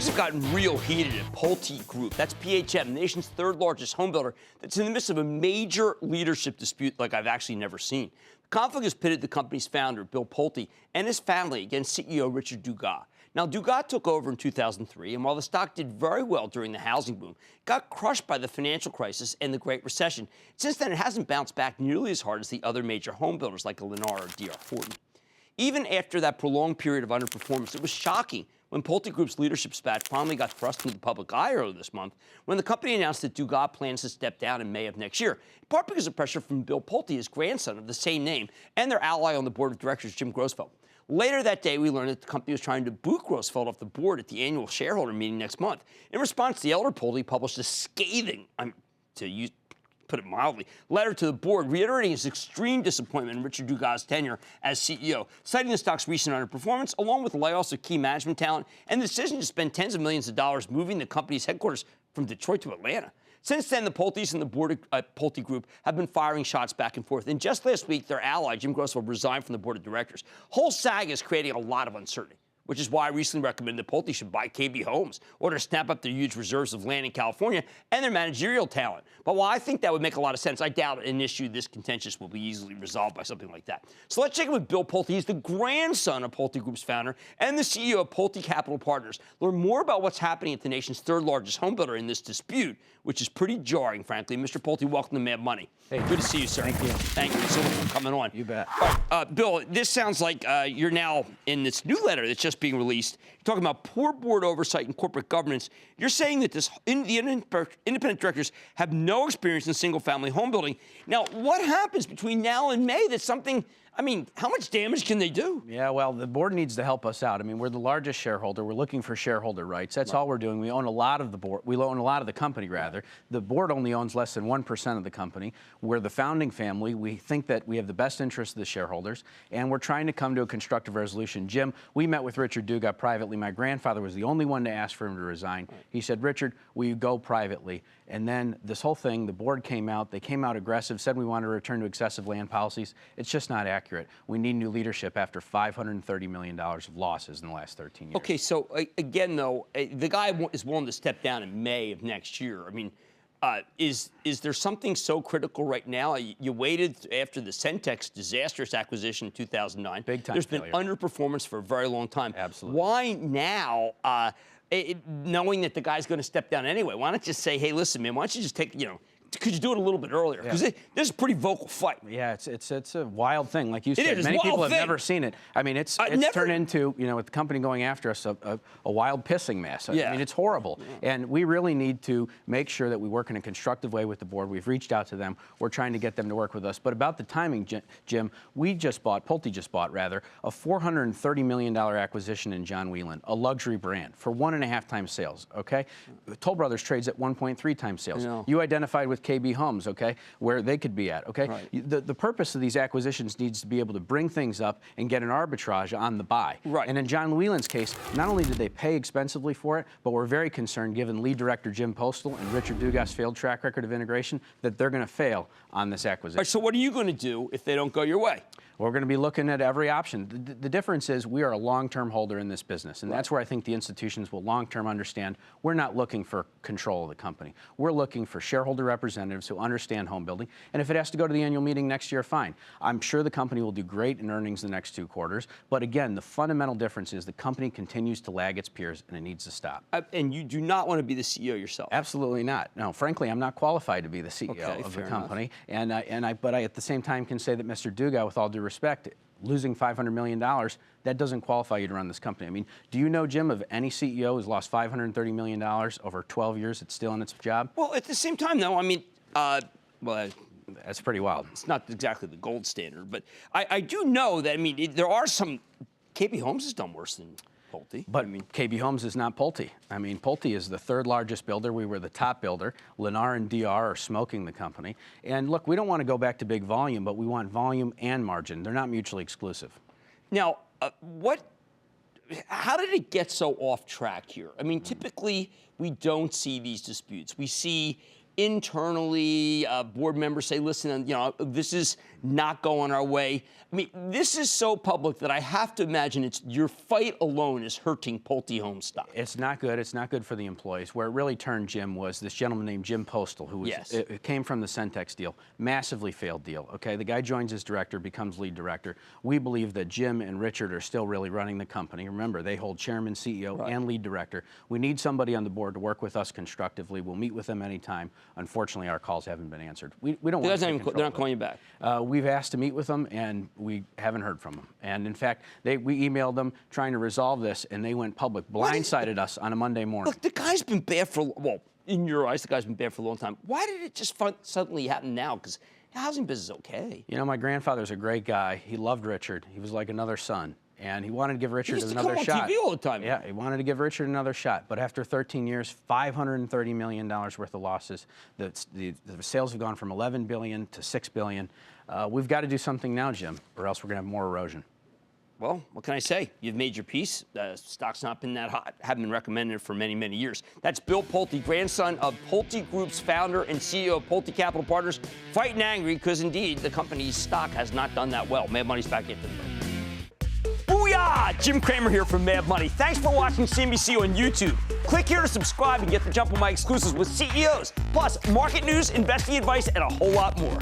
Things have gotten real heated at PulteGroup. That's PHM, the nation's third largest home builder, that's in the midst of a major leadership dispute like I've actually never seen. The conflict has pitted the company's founder, Bill Pulte, and his family against CEO Richard Dugas. Now, Dugas took over in 2003, and while the stock did very well during the housing boom, it got crushed by the financial crisis and the Great Recession. Since then, it hasn't bounced back nearly as hard as the other major home builders like Lennar or D.R. Horton. Even after that prolonged period of underperformance, it was shocking when PulteGroup's leadership spat finally got thrust into the public eye earlier this month, when the company announced that Dugas plans to step down in May of next year, in part because of pressure from Bill Pulte, his grandson of the same name, and their ally on the board of directors, Jim Grossfeld. Later that day, we learned that the company was trying to boot Grossfeld off the board at the annual shareholder meeting next month. In response, the elder Pulte published a scathing, put it mildly, letter to the board reiterating his extreme disappointment in Richard Dugas' tenure as CEO, citing the stock's recent underperformance, along with layoffs of key management talent and the decision to spend tens of millions of dollars moving the company's headquarters from Detroit to Atlanta. Since then, the Pultes and the board at PulteGroup have been firing shots back and forth. And just last week, their ally, Jim Grossfeld, resigned from the board of directors. Whole saga is creating a lot of uncertainty, which is why I recently recommended that Pulte should buy KB Homes or to snap up their huge reserves of land in California and their managerial talent. But while I think that would make a lot of sense, I doubt an issue this contentious will be easily resolved by something like that. So let's check in with Bill Pulte. He's the grandson of PulteGroup's founder and the CEO of Pulte Capital Partners. Learn more about what's happening at the nation's third largest home builder in this dispute, which is pretty jarring, frankly. Mr. Pulte, welcome to Mad Money. Hey. Good to see you, sir. Thank you. Thank you so much for coming on. You bet. All right, Bill, this sounds like you're now in this new letter that's just being released. You're talking about poor board oversight and corporate governance. You're saying that the independent directors have no experience in single-family home building. Now, what happens between now and May that's something, I mean, how much damage can they do? Yeah, well, the board needs to help us out. I mean, we're the largest shareholder. We're looking for shareholder rights. That's all we're doing. We own a lot of the board. We own a lot of the company, rather. The board only owns less than 1% of the company. We're the founding family. We think that we have the best interest of the shareholders, and we're trying to come to a constructive resolution. Jim, we met with Richard Dugas privately. My grandfather was the only one to ask for him to resign. He said, Richard, will you go privately? And then this whole thing, the board came out. They came out aggressive, said we want to return to excessive land policies. It's just not accurate. We need new leadership after $530 million of losses in the last 13 years. Okay, so again, though, the guy is willing to step down in May of next year. I mean, is there something so critical right now? You waited after the Centex disastrous acquisition in 2009. Big time There's failure. been underperformance for a very long time. Absolutely. Why now, knowing that the guy's going to step down anyway? Why not just say, hey, listen, man, why don't you just take, could you do it a little bit earlier? Because this is a pretty vocal fight. Yeah, it's a wild thing, like you said. It is Many a wild people have thing. never seen it. I mean, it's turned into, with the company going after us, a wild pissing mess. Yeah. I mean, it's horrible. Yeah. And we really need to make sure that we work in a constructive way with the board. We've reached out to them. We're trying to get them to work with us. But about the timing, Jim, Pulte just bought, a $430 million acquisition in John Whelan, a luxury brand, for 1.5 times sales, okay? Toll Brothers trades at 1.3 times sales. You identified with KB Homes, okay, where they could be at, okay? Right. The purpose of these acquisitions needs to be able to bring things up and get an arbitrage on the buy. Right. And in John Whelan's case, not only did they pay expensively for it, but we're very concerned, given lead director Jim Postal and Richard Dugas' failed track record of integration, that they're going to fail on this acquisition. All right, so what are you going to do if they don't go your way? We're going to be looking at every option. The difference is we are a long-term holder in this business, and that's where I think the institutions will long-term understand we're not looking for control of the company. We're looking for shareholder representatives who understand home building, and if it has to go to the annual meeting next year, fine. I'm sure the company will do great in earnings the next 2 quarters, but again, the fundamental difference is the company continues to lag its peers, and it needs to stop. And you do not want to be the CEO yourself? Absolutely not. No, frankly, I'm not qualified to be the CEO of the company, and but I at the same time can say that Mr. Dugas, with all due respect, losing $500 million, that doesn't qualify you to run this company. I mean, do you know, Jim, of any CEO who's lost $530 million over 12 years that's still in its job? Well, at the same time, though, I mean, that's pretty wild. It's not exactly the gold standard, but I do know that, I mean, there are some, KB Homes has done worse than Pulte. But KB Homes is not Pulte. I mean, Pulte is the 3rd largest builder. We were the top builder. Lennar and DR are smoking the company. And look, we don't want to go back to big volume, but we want volume and margin. They're not mutually exclusive. Now, how did it get so off track here? I mean, typically we don't see these disputes. We see internally, board members say, listen, this is not going our way. I mean, this is so public that I have to imagine it's your fight alone is hurting Pulte Home stock. It's not good. It's not good for the employees. Where it really turned Jim was this gentleman named Jim Postal, who was, Yes. it came from the Centex deal. Massively failed deal, okay? The guy joins as director, becomes lead director. We believe that Jim and Richard are still really running the company. Remember, they hold chairman, CEO, and lead director. We need somebody on the board to work with us constructively. We'll meet with them anytime. Unfortunately, our calls haven't been answered. We don't want to They're not calling you back. We've asked to meet with them, and we haven't heard from them. And in fact, we emailed them trying to resolve this, and they went public, blindsided us on a Monday morning. Look, the guy's been bad for, well, in your eyes, the guy's been bad for a long time. Why did it just suddenly happen now? Because the housing business is okay. You know, my grandfather's a great guy. He loved Richard. He was like another son. And he wanted to give Richard another shot. He used to come on TV all the time. Yeah, he wanted to give Richard another shot. But after 13 years, $530 million worth of losses. The sales have gone from $11 billion to $6 billion. We've got to do something now, Jim, or else we're going to have more erosion. Well, what can I say? You've made your peace. Stock's not been that hot. Haven't been recommended for many, many years. That's Bill Pulte, grandson of Pulte Group's founder and CEO of Pulte Capital Partners, fighting angry because, indeed, the company's stock has not done that well. Mad Money's back after the break. Booyah! Jim Cramer here from Mad Money. Thanks for watching CNBC on YouTube. Click here to subscribe and get the jump on my exclusives with CEOs, plus market news, investing advice, and a whole lot more.